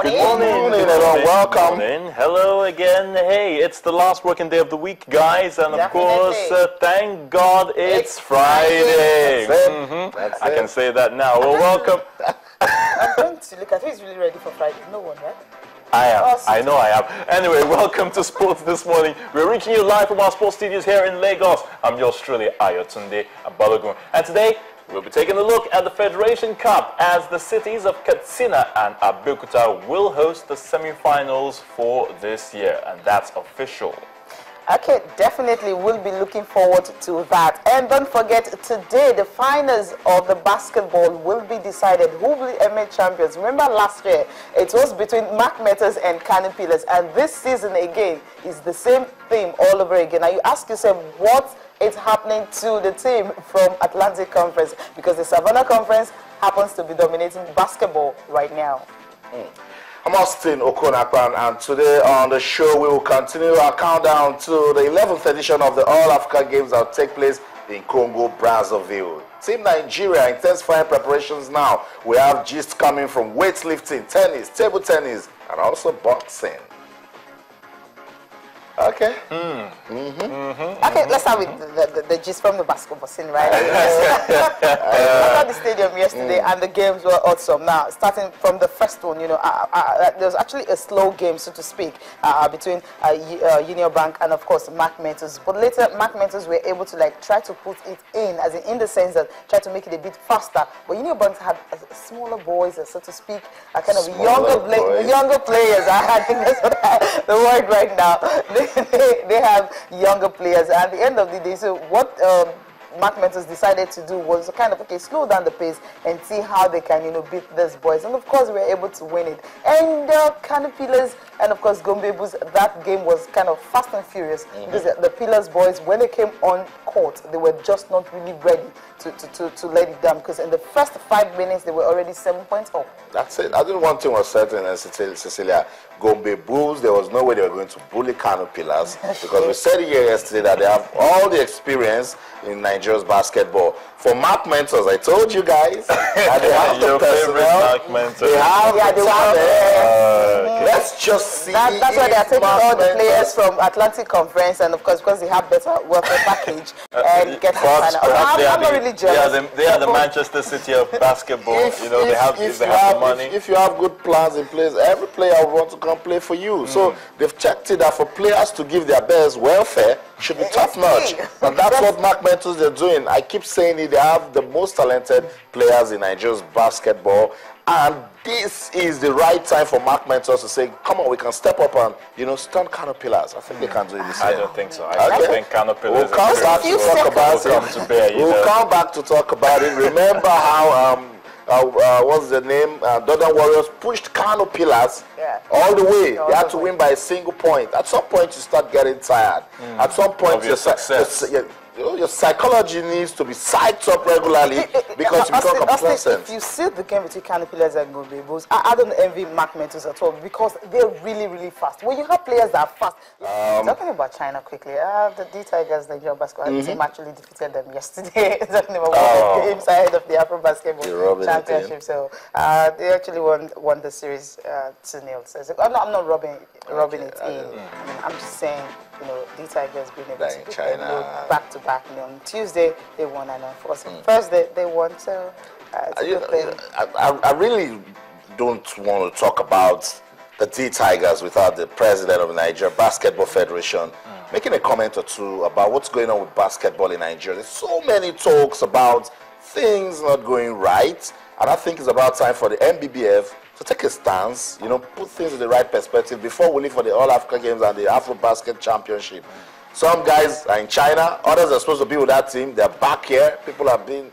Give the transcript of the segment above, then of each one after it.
morning. Good morning. Good morning, everyone. Welcome. Good morning. Hello again. Hey, it's the last working day of the week, guys. And of course, thank God it's Friday. That's I it. can say that now. Well, welcome. I'm going to look at who's really ready for Friday. No one, right? I am. Awesome. I know I am. Anyway, welcome to Sports This Morning. We're reaching you live from our sports studios here in Lagos. I'm yours truly, Ayotunde Abalogun. And today, we'll be taking a look at the Federation Cup as the cities of Katsina and Abeokuta will host the semi-finals for this year. And that's official. Okay, definitely we'll be looking forward to that. And don't forget, today the finals of the basketball will be decided. Who will be MA champions? Remember last year, it was between Mark Metters and Kano Pillars. And this season again is the same theme all over again. Now you ask yourself, what is happening to the team from Atlantic Conference? Because the Savannah Conference happens to be dominating basketball right now. I'm Austin Okonakpan, and today on the show we will continue our countdown to the 11th edition of the All-Africa Games that will take place in Congo, Brazzaville. Team Nigeria intensifying preparations now. We have gist coming from weightlifting, tennis, table tennis, and also boxing. Okay. Okay, let's start with the gist from the basketball scene, right? I was at the stadium yesterday and the games were awesome. Now, starting from the first one, you know, there was actually a slow game, so to speak, between Union Bank and, of course, Mark Metters. But later, Mark Metters were able to, like, try to put it in, as in the sense that try to make it a bit faster. But Union Bank had smaller boys, so to speak, kind of younger players. I think that's what the word right now. They have younger players, and at the end of the day, so what Mark Metters decided to do was kind of, okay, slow down the pace and see how they can, you know, beat these boys. And of course, we were able to win it. And Kano Pillars and of course Gombe Bulls, that game was kind of fast and furious because the Pillars boys, when they came on court, they were just not really ready to let it down, because in the first 5 minutes they were already 7 points up. That's it. I think one thing was certain, and Cecilia, Gombe Bulls, there was no way they were going to bully Kano Pillars, because we said here yesterday that they have all the experience in Nigeria's basketball. For Mark Metters, I told you guys, that they have the personnel, they have the talent. Let's just see. That's why they are taking all the players from Atlantic Conference, and of course because they have better welfare package and get the final. I'm not really jealous. They are the Manchester City of basketball. You know, they have the money. If you have good plans in place, every player will want to come play for you. So they've checked it that for players to give their best, welfare should be top notch. And that's what Mark Metters are doing. I keep saying it, they have the most talented players in Nigeria's basketball. And this is the right time for Mark Metters to say, come on, we can step up and, you know, stun Kano Pillars. I think they can do it this year. I don't think so. I don't think Kano Pillars We'll come back to talk about it. We'll come back to talk about it. Remember how what's the name? Northern Warriors pushed Kano Pillars all the way. They had to win by a single point. At some point, you start getting tired. At some point, your psychology needs to be psyched up regularly because you become complacent. If you see the game between Kano Pillars and Gombe Bulls, I don't envy Mark Metters at all, because they're really, really fast. When you have players that are fast, talking about China quickly, the D Tigers, the Nigerian basketball team, actually defeated them yesterday. Talking about one of the games ahead of the Afro Basketball Championship. So they actually won the series 2-0. So I'm not rubbing it in. I'm just saying, you know, D Tigers being able to China back to back. You know, on Tuesday they won, and on Thursday they won. So I really don't want to talk about the D Tigers without the president of the Nigeria Basketball Federation making a comment or two about what's going on with basketball in Nigeria. There's so many talks about things not going right, and I think it's about time for the NBBF to take a stance, you know, put things in the right perspective before we leave for the All-Africa Games and the Afro-Basket Championship. Some guys are in China, others are supposed to be with that team. They're back here. People have been...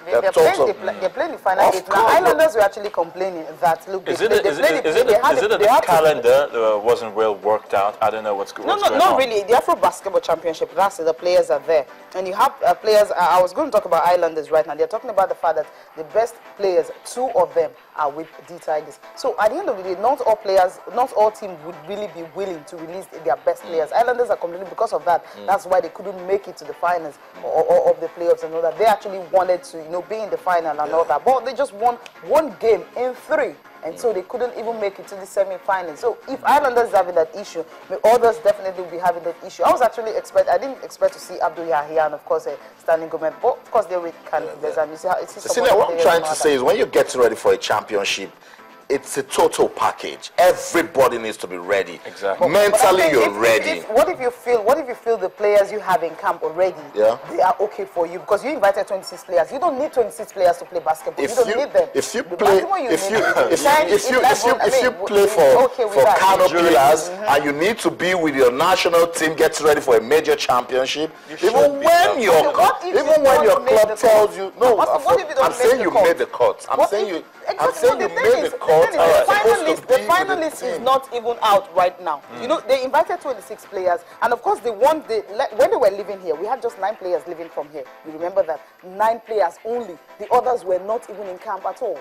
They're playing the final eight. Now, Islanders were actually complaining that, look, is it the calendar wasn't well worked out? I don't know what's going on. No, not really. The Afro Basketball Championship, that's it, the players are there. And you have players, I was going to talk about Islanders right now. They're talking about the fact that the best players, 2 of them are with D Tigers. So at the end of the day, not all players, not all teams would really be willing to release their best players. Islanders are complaining because of that. That's why they couldn't make it to the finals or of the playoffs and all that. They actually wanted to, you know, be in the final and all that. But they just won 1 game in 3. and so they couldn't even make it to the semi-finals. So if Islanders having that issue, others definitely will be having that issue. I didn't expect to see Abdul Yahya and of course Stanley Gomez, but of course they were candidates. And you see how it's what I'm trying to say is when you get ready for a championship, it's a total package. Everybody needs to be ready. Exactly. Mentally, you're ready. What if you feel the players you have in camp already, they are okay for you? Because you invited 26 players. You don't need 26 players to play basketball. You don't need them. If you play for Kano Pillars and you need to be with your national team, get ready for a major championship, even when your club tells you, no, I'm saying you made the cut. I'm saying you made the cut. The finalist is not even out right now. You know, they invited 26 players, and of course when they were living here, we had just 9 players living from here. You remember that? 9 players only. The others were not even in camp at all.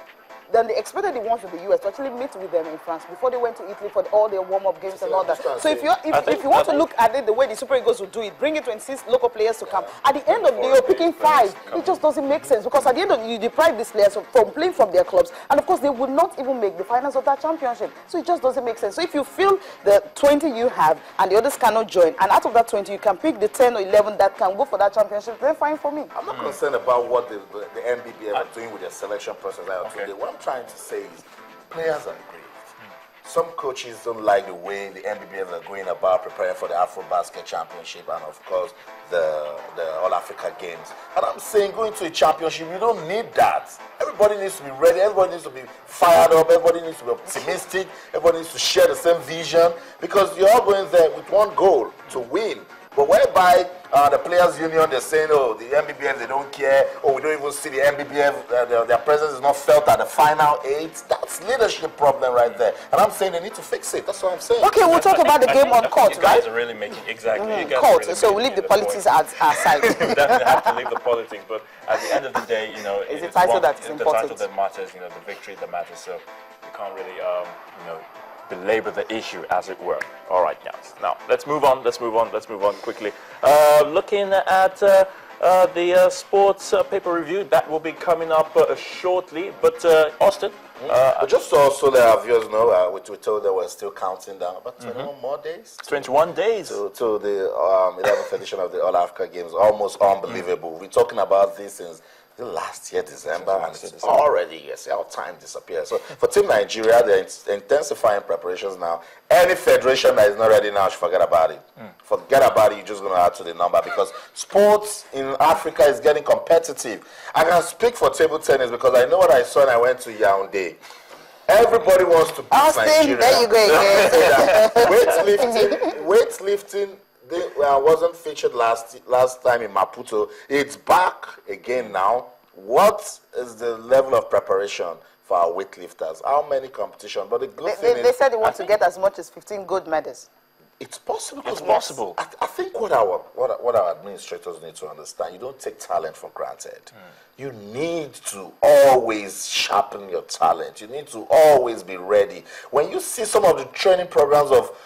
Then they expected the ones in the US to actually meet with them in France before they went to Italy for all their warm-up games and all that. So if you want to look at it the way the Super Eagles would do it, bring it 26 local players to come. At the end of the day, you're picking 5. It just doesn't make sense because at the end of the day, you deprive these players from playing from their clubs, and of course they would not even make the finals of that championship. So it just doesn't make sense. So if you feel the 20 you have and the others cannot join, and out of that 20 you can pick the 10 or 11 that can go for that championship, then fine for me. I'm not concerned about what the NBBL are doing with their selection process. What I'm trying to say is players are great. Some coaches don't like the way the NBBL are going about preparing for the AfroBasket Championship and of course the All-Africa Games. And I'm saying going to a championship, you don't need that. Everybody needs to be ready, everybody needs to be fired up, everybody needs to be optimistic, everybody needs to share the same vision because you're all going there with one goal, to win. But whereby the Players Union, they're saying, oh, the NBBF, they don't care, or we don't even see the NBBF, their presence is not felt at the final 8. That's leadership problem right there. And I'm saying they need to fix it. That's what I'm saying. Okay, we'll talk about the game on court, right? You guys are really making, court, really so we'll leave the politics aside. We definitely have to leave the politics, but at the end of the day, you know, it's the title that's important. The title that matters, you know, the victory that matters, so you can't really, you know, belabor the issue, as it were. All right, now let's move on quickly. Looking at the sports paper review, that will be coming up shortly. But Austin, just so that our viewers know, we told that we're still counting down about 21 more days. 21 days to the 11th edition of the All Africa Games. Almost unbelievable. We're talking about this since the last year, December, and it's already, our time disappears. So for Team Nigeria, they're intensifying preparations now. Any federation that is not ready now should forget about it. Forget about it, you're just going to add to the number because sports in Africa is getting competitive. I can speak for table tennis because I know what I saw when I went to Yaoundé. Everybody wants to beat Nigeria. There you go. Weightlifting wasn't featured last time in Maputo. It's back again now. What is the level of preparation for our weightlifters? How many competitions? But the good thing is, they said they want to get as much as 15 gold medals. It's possible. It's possible. I think what our administrators need to understand, you don't take talent for granted. You need to always sharpen your talent. You need to always be ready. When you see some of the training programs of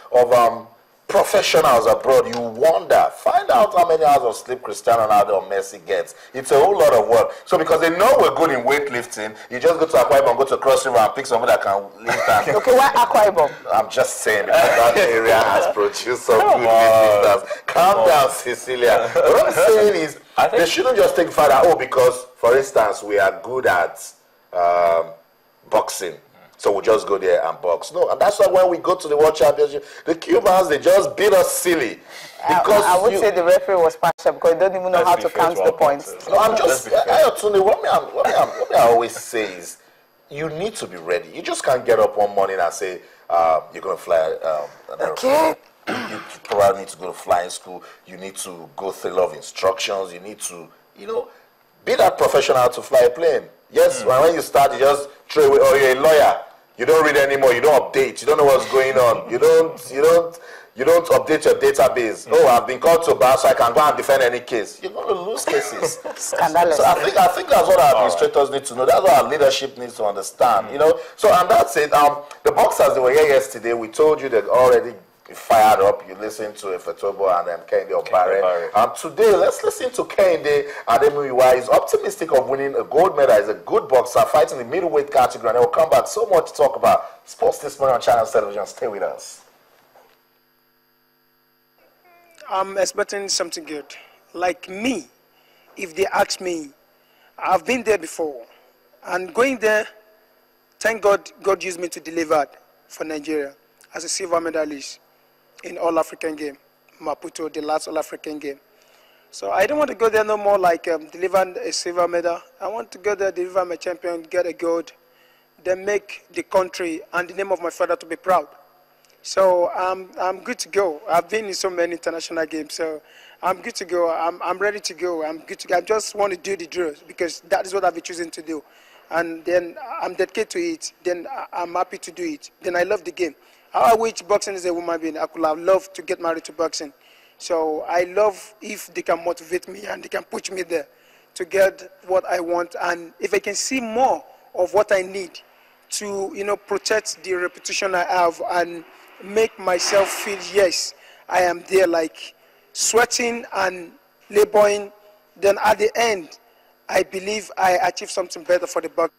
professionals abroad, you wonder, find out how many hours of sleep Cristiano Ronaldo or Messi gets. It's a whole lot of work. So because they know we're good in weightlifting, you just go to Akwa Ibom, go to Cross River and pick someone that can lift and... Okay, why Akwa Ibom? I'm just saying because that area has produced some good weightlifters. Calm down, Cecilia. What I'm saying is, they shouldn't just take further, because, for instance, we are good at boxing. So we'll just go there and box. No, and that's why when we go to the World Championship, the Cubans, they just beat us silly. Because I would say the referee was partial because he doesn't even know how to count the points. No, I'm just, Ayotune, what I always say is, you need to be ready. You just can't get up one morning and say, you're going to fly an airplane. You probably need to go to flying school. You need to go through a lot of instructions. You need to, be that professional to fly a plane. Yes, when you start, you just throw away, you're a lawyer. You don't read anymore. You don't update. You don't know what's going on. You don't update your database. Oh, I've been called to bar, so I can go and defend any case. You're going to lose cases. Scandalous. So I think that's what our administrators need to know. That's what our leadership needs to understand. So and that's it. The boxers, they were here yesterday. We told you they're already fired up. You listen to Ifetobo and Kehinde Obare. Today, let's listen to Kehinde Ademuyiwa. He's optimistic of winning a gold medal. He's a good boxer, fighting the middleweight category. And we'll come back. So much to talk about. Sports this morning on Channels Television. Stay with us. I'm expecting something good. Like me, if they ask me, I've been there before. And going there, thank God, God used me to deliver for Nigeria as a silver medalist in All-African game, Maputo, the last All-African game. So I don't want to go there no more like delivering a silver medal. I want to go there, deliver my champion, get a gold, then make the country and the name of my father to be proud. So I'm good to go. I've been in so many international games, so I'm good to go. I'm ready to go. I'm good to go. I just want to do the drills because that is what I've been choosing to do. And then I'm dedicated to it. Then I'm happy to do it. Then I love the game. How I wish boxing is a woman being. I could have loved to get married to boxing. So I love if they can motivate me and they can push me there to get what I want. And if I can see more of what I need to, protect the reputation I have and make myself feel, yes, I am there, like sweating and laboring, then at the end, I believe I achieve something better for the box.